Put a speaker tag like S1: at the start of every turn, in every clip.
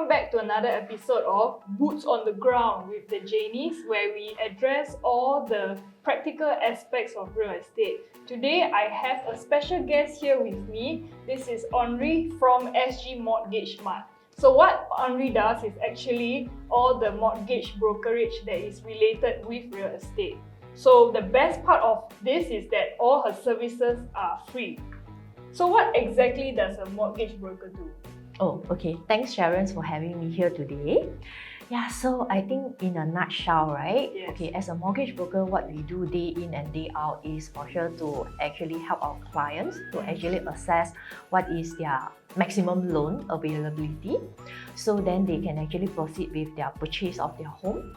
S1: Welcome back to another episode of Boots on the Ground with the Janys, where we address all the practical aspects of real estate. Today, I have a special guest here with me. This is Enry from SG Mortgage Mart. So what Enry does is actually all the mortgage brokerage that is related with real estate. So the best part of this is that all her services are free. So what exactly does a mortgage broker do?
S2: Oh, okay. Thanks, Sharon, for having me here today. Yeah, so I think in a nutshell, right?
S1: Yes.
S2: Okay, as a mortgage broker, what we do day in and day out is for sure to actually help our clients to actually assess what is their maximum loan availability. So then they can actually proceed with their purchase of their home.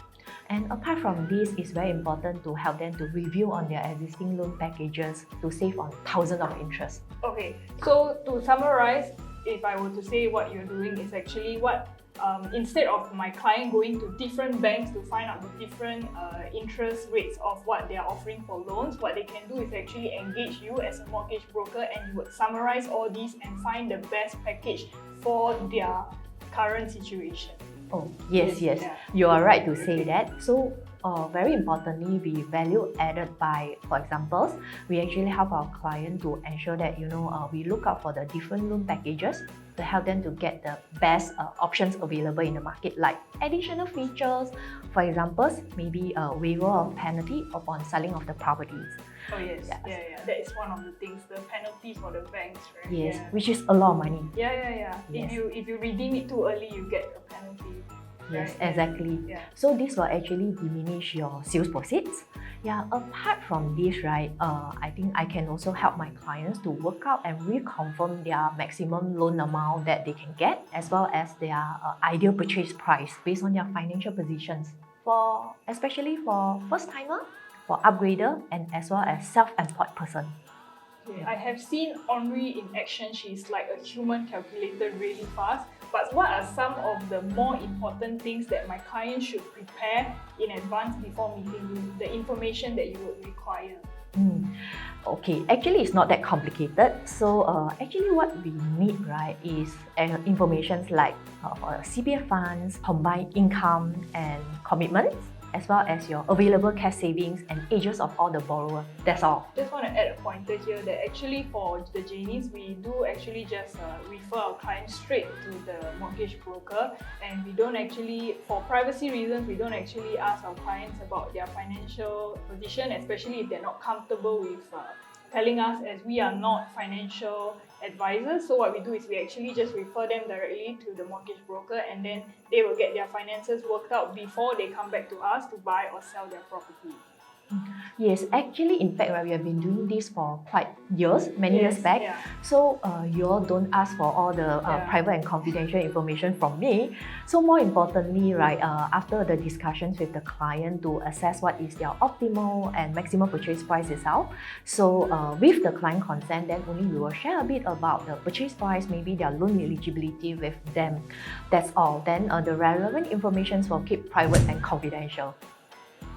S2: And apart from this, it's very important to help them to review on their existing loan packages to save on thousands of interest.
S1: Okay, so to summarize, if I were to say what you're doing is actually what instead of my client going to different banks to find out the different interest rates of what they are offering for loans, what they can do is actually engage you as a mortgage broker, and you would summarize all these and find the best package for their current situation.
S2: Oh, yes.
S1: Yeah.
S2: You are right to say that. So, very importantly, we value added by, for example, we actually help our client to ensure that, we look out for the different loan packages to help them to get the best options available in the market, like additional features, for example, maybe a waiver of penalty upon selling of the properties.
S1: Oh yes. Yeah. That is one of the things, the penalties for the banks, right?
S2: Yes,
S1: Yeah.
S2: which is a lot of money.
S1: Yeah.
S2: Yes.
S1: If you redeem it too early, you get a penalty.
S2: Yes,
S1: Right?
S2: exactly.
S1: Yeah.
S2: So this will actually diminish your sales proceeds. Yeah, apart from this, right, I think I can also help my clients to work out and reconfirm their maximum loan amount that they can get, as well as their ideal purchase price based on their financial positions. Especially for first-timer, for upgrader, and as well as self-employed person.
S1: Okay, I have seen Enry in action. She's like a human calculator really fast. But what are some of the more important things that my client should prepare in advance before meeting you? The information that you would require.
S2: Okay, actually it's not that complicated. So actually what we need, right, is information like for CPF funds, combined income and commitments, as well as your available cash savings and ages of all the borrowers. That's all.
S1: Just want to add a pointer here that actually for the Janys, we do actually just refer our clients straight to the mortgage broker, and we don't actually, for privacy reasons, we don't actually ask our clients about their financial position, especially if they're not comfortable with telling us, as we are not financial advisors. So what we do is we actually just refer them directly to the mortgage broker, and then they will get their finances worked out before they come back to us to buy or sell their property.
S2: Yes, actually, in fact, right, we have been doing this for quite many years back.
S1: Yeah.
S2: So you all don't ask for all the private and confidential information from me. So more importantly, right, after the discussions with the client to assess what is their optimal and maximum purchase price itself. So with the client consent, then only we will share a bit about the purchase price, maybe their loan eligibility with them. That's all. Then the relevant information will keep private and confidential.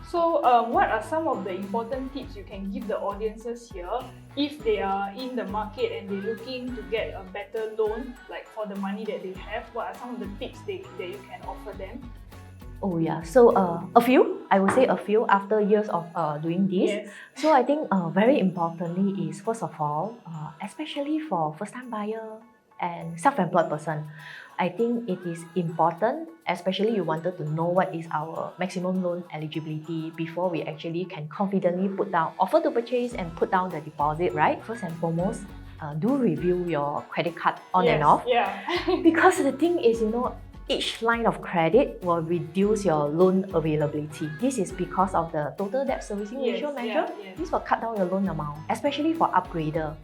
S1: So what are some of the important tips you can give the audiences here if they are in the market and they're looking to get a better loan, like for the money that they have? What are some of the tips that you can offer them?
S2: Oh yeah, so I would say a few after years of doing this.
S1: Yes.
S2: So I think very importantly is, first of all, especially for first-time buyer and self-employed person, I think it is important, especially you wanted to know what is our maximum loan eligibility before we actually can confidently offer to purchase and put down the deposit, right? First and foremost, do review your credit card on and off.
S1: Yeah.
S2: Because the thing is, each line of credit will reduce your loan availability. This is because of the total debt servicing ratio measure.
S1: Yes.
S2: This will cut down your loan amount, especially for upgrader.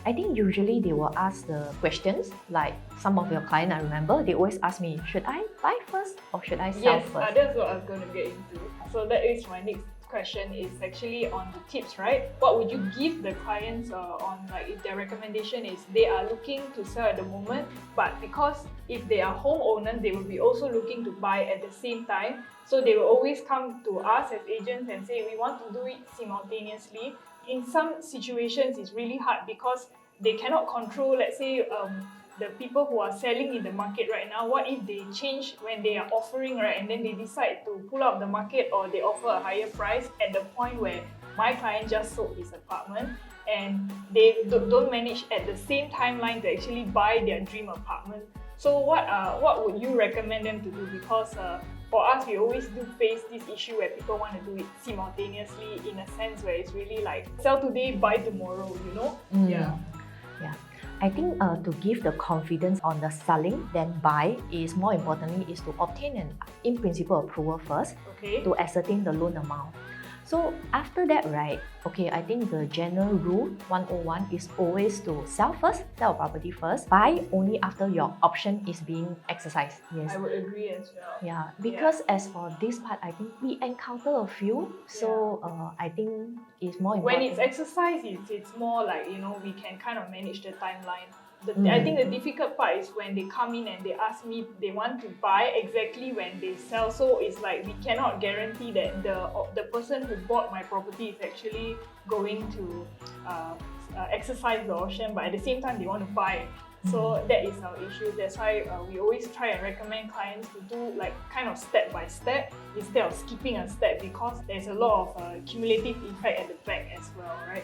S2: I think usually they will ask the questions, like some of your clients, I remember, they always ask me, should I buy first or should I sell first?
S1: Yes, that's what I was going to get into. So that is my next question, is actually on the tips, right? What would you give the clients on, like, if their recommendation is they are looking to sell at the moment, but because if they are homeowners, they will be also looking to buy at the same time. So they will always come to us as agents and say, we want to do it simultaneously. In some situations, it's really hard because they cannot control, let's say, the people who are selling in the market right now, what if they change when they are offering, right, and then they decide to pull out the market or they offer a higher price at the point where my client just sold his apartment and they don't manage at the same timeline to actually buy their dream apartment. So what would you recommend them to do? Because for us, we always do face this issue where people want to do it simultaneously, in a sense where it's really like sell today, buy tomorrow, you know?
S2: Yeah. I think to give the confidence on the selling, then buy is more importantly is to obtain an in principle approval first to ascertain the loan amount. So after that, right, I think the general rule 101 is always to sell a property first, buy only after your option is being exercised. Yes.
S1: I would agree as well.
S2: Yeah, because as for this part, I think we encounter a few, so I think it's more important.
S1: When it's exercised, it's more like, you know, we can kind of manage the timeline. I think the difficult part is when they come in and they ask me they want to buy exactly when they sell. So it's like we cannot guarantee that the person who bought my property is actually going to exercise the option, but at the same time they want to buy. So that is our issue. That's why we always try and recommend clients to do like kind of step by step instead of skipping a step, because there's a lot of cumulative effect at the back as well, right?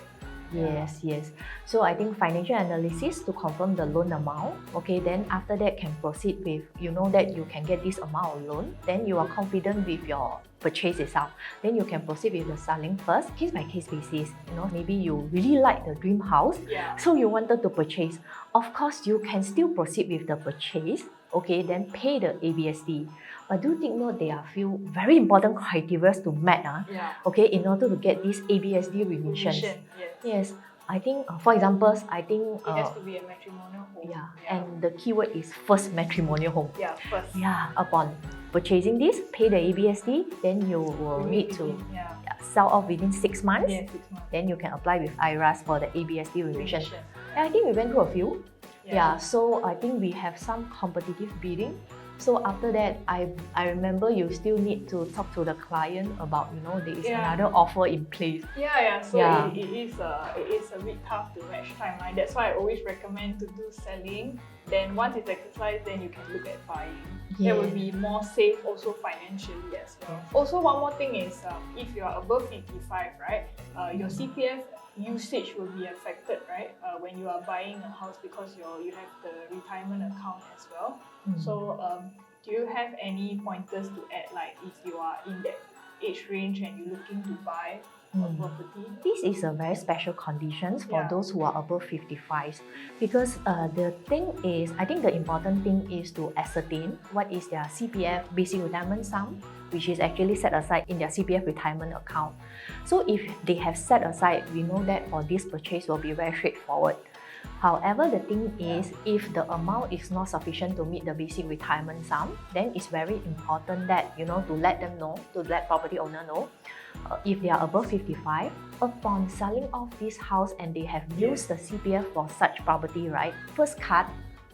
S2: Yes. So I think financial analysis to confirm the loan amount. Then after that can proceed with, you know that you can get this amount of loan. Then you are confident with your purchase itself. Then you can proceed with the selling first, case by case basis. You know, maybe you really like the dream house, so you wanted to purchase. Of course, you can still proceed with the purchase. Then pay the ABSD. But do take note there are few very important criteria to meet. In order to get this ABSD remission. Yes. I think, for example,
S1: it has to be a matrimonial home.
S2: And the keyword is first matrimonial home.
S1: First.
S2: Upon purchasing this, pay the ABSD, then you will need to sell off within 6 months.
S1: 6 months.
S2: Then you can apply with IRAS for the ABSD remission. I think we went through a few. So I think we have some competitive bidding. So after that, I remember you still need to talk to the client about, you know, there is another offer in place.
S1: So it is a bit tough to match timeline. That's why I always recommend to do selling. Then once it's exercised, then you can look at buying. That will be more safe also financially as well. Also, one more thing is if you are above 55, right, your CPF usage will be affected, right, when you are buying a house, because you have the retirement account as well. So do you have any pointers to add, like if you are in that age range and you're looking to buy a property?
S2: This is a very special condition for those who are above 55, because the thing is, I think the important thing is to ascertain what is their CPF basic retirement sum, which is actually set aside in their CPF retirement account. So if they have set aside, we know that for this purchase will be very straightforward. However, the thing is, if the amount is not sufficient to meet the basic retirement sum, then it's very important that, you know, to let them know, to let property owner know, if they are above 55, upon selling off this house and they have used the CPF for such property, right, first cut,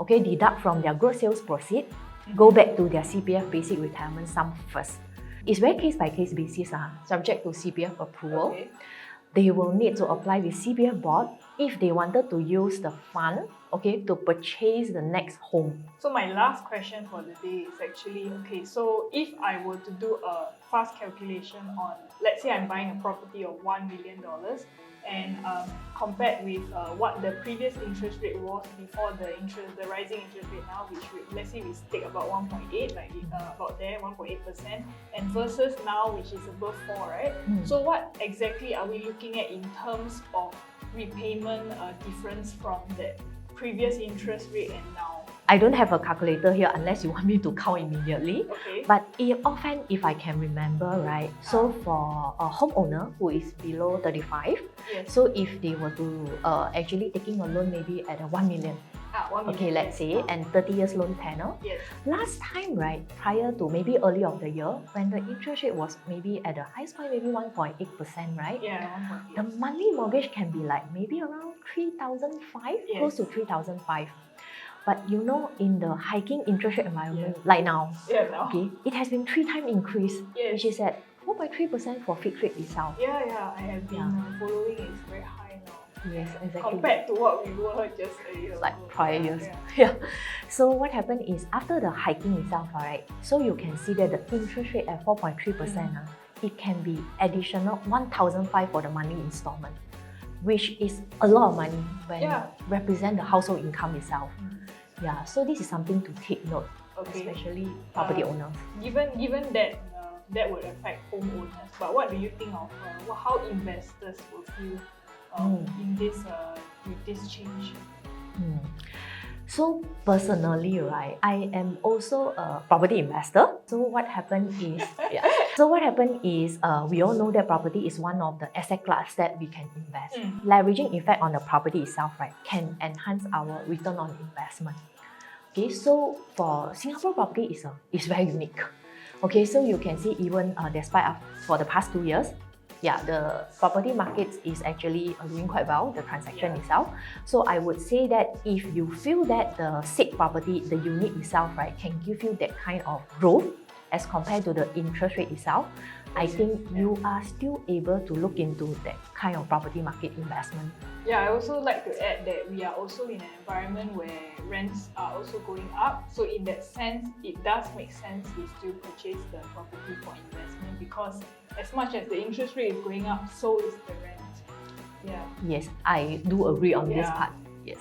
S2: deduct from their gross sales proceed, go back to their CPF basic retirement sum first. It's very case by case basis, subject to CPF approval. They will need to apply with CPF board if they wanted to use the fund, to purchase the next home.
S1: So my last question for the day is actually, so if I were to do a fast calculation on, let's say I'm buying a property of $1 million, and compared with what the previous interest rate was before the rising interest rate now, which let's say we take about 1.8, like about there, 1.8%, and versus now, which is above 4, right? So what exactly are we looking at in terms of repayment difference from the previous interest rate and now?
S2: I don't have a calculator here unless you want me to count immediately. But often, if I can remember, right, so for a homeowner who is below 35, so if they were to actually taking a loan maybe at a 1 million,
S1: 1 million.
S2: Let's say, and 30 years loan tenor. Last time, right, prior to maybe early of the year, when the interest rate was maybe at the highest point, maybe 1.8%, right?
S1: 1.8.
S2: The monthly mortgage can be like maybe around 3,500, close to 3,500. But you know, in the hiking interest rate environment, like now, it has been 3 times increase, which is at 4.3% for fixed rate itself.
S1: I have been following. It's very high now.
S2: Yes, exactly.
S1: Compared to what we were just a year
S2: Like
S1: ago.
S2: prior years.
S1: Yeah.
S2: Yeah. So what happened is after the hiking itself, right? So you can see that the interest rate at 4.3%, it can be additional 1,500 for the monthly installment, which is a lot of money when represent the household income itself. Yeah. So this is something to take note, especially property owners.
S1: Given that that would affect homeowners, but what do you think of how investors will feel in this with this change?
S2: So personally, right, I am also a property investor. So what happened is, we all know that property is one of the asset class that we can invest. Leveraging effect on the property itself, right, can enhance our return on investment. Okay, so for Singapore property is very unique. Okay, so you can see even despite for the past 2 years, the property market is actually doing quite well, the transaction itself. So I would say that if you feel that the said property, the unit itself, right, can give you that kind of growth as compared to the interest rate itself, I think you are still able to look into that kind of property market investment.
S1: Yeah, I also like to add that we are also in an environment where rents are also going up. So in that sense, it does make sense to still purchase the property for investment, because as much as the interest rate is going up, so is the rent. Yeah.
S2: Yes, I do agree on this part. Yes.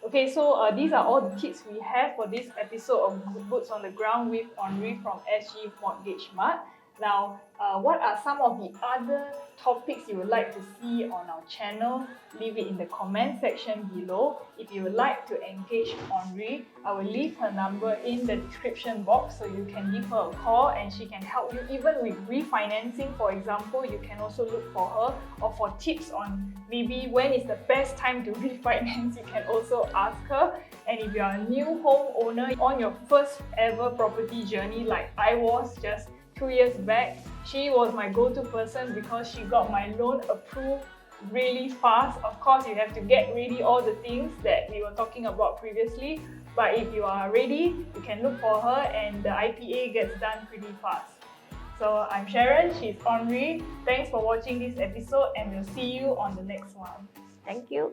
S1: Okay, so these are all the tips we have for this episode of Boots on the Ground with Enry from SG Mortgage Mart. Now, what are some of the other topics you would like to see on our channel? Leave it in the comment section below. If you would like to engage Enry, I will leave her number in the description box so you can give her a call and she can help you even with refinancing. For example, you can also look for her, or for tips on maybe when is the best time to refinance, you can also ask her. And if you are a new homeowner on your first ever property journey like I was just 2 years back, she was my go-to person because she got my loan approved really fast. Of course, you have to get ready all the things that we were talking about previously, but if you are ready, you can look for her and the IPA gets done pretty fast. So I'm Sharon, she's Enry. Thanks for watching this episode and we'll see you on the next one.
S2: Thank you.